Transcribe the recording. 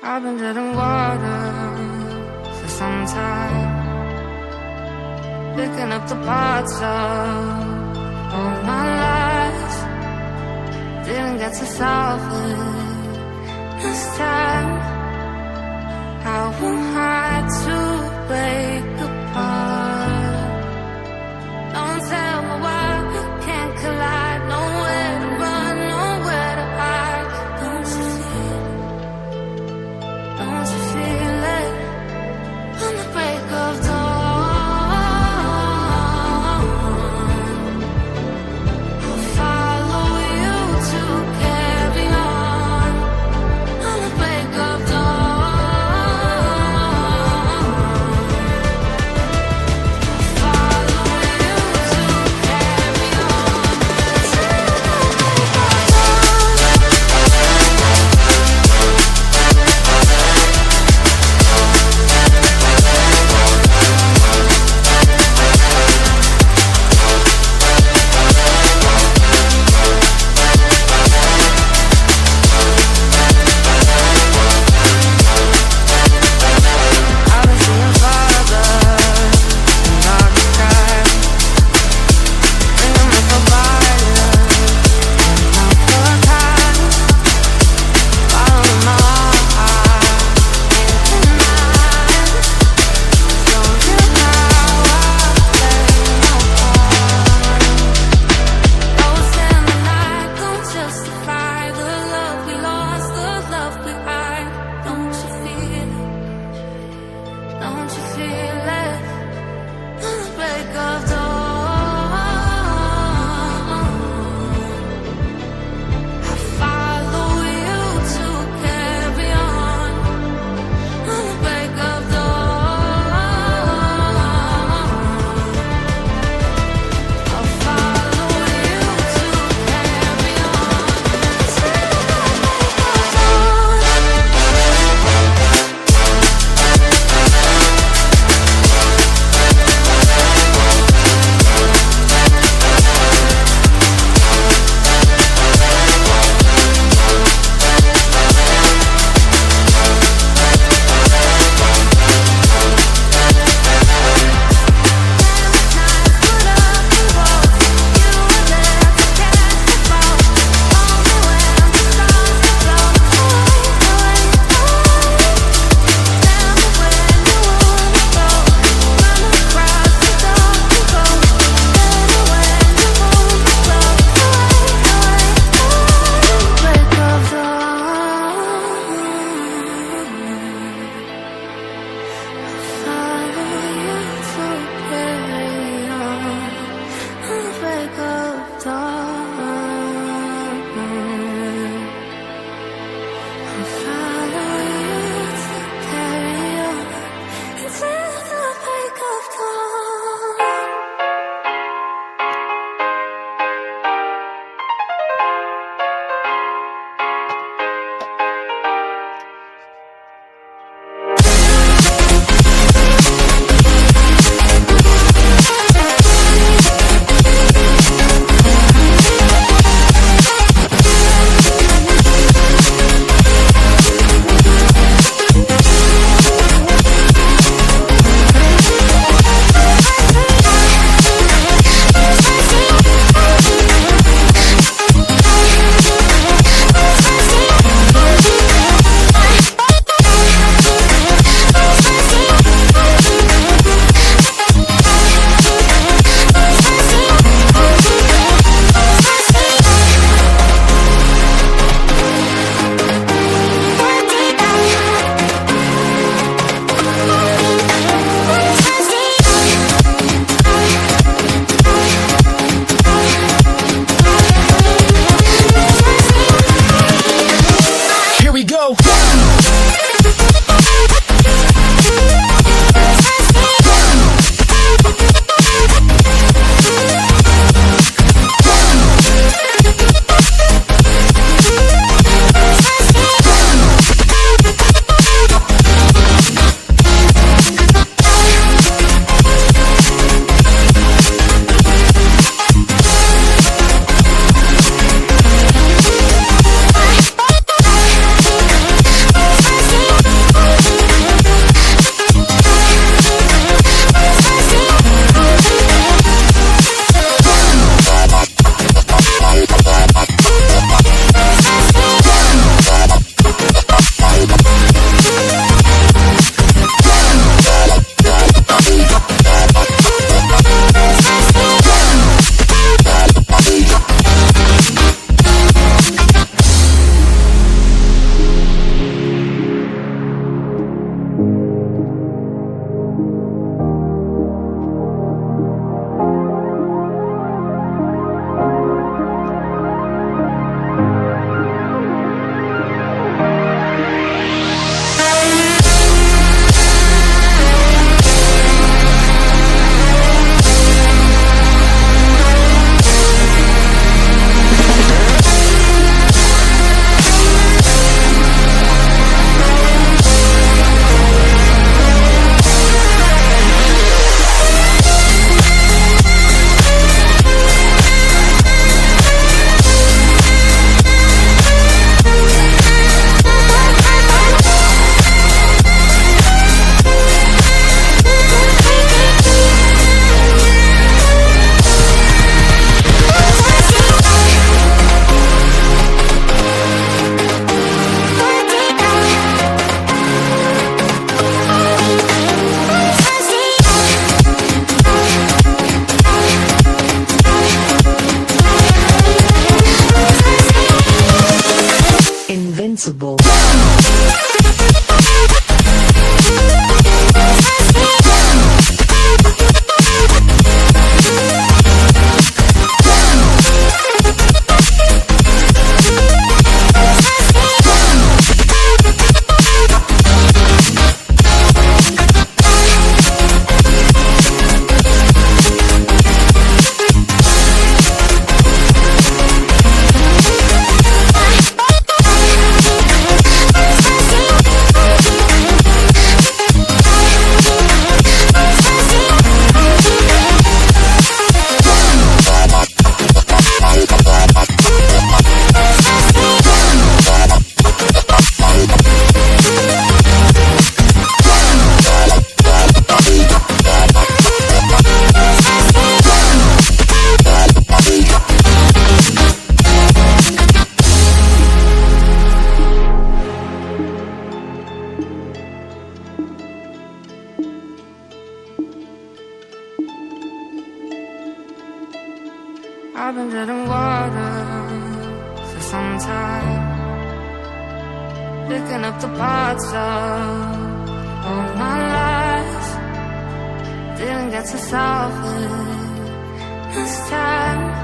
I've been dead in water for some time, picking up the parts of all my life. Didn't get to solve it this time. I won't hide to break apart. Don't tell me why we can't collide. Nowhere to run, nowhere to hide. Don't you feel it? Don't you feel it? On the break of dawn, I'll follow you to carry on. On the break of dawn, I've been treading water for some time, picking up the parts of all my lies. Didn't get to solve it this time.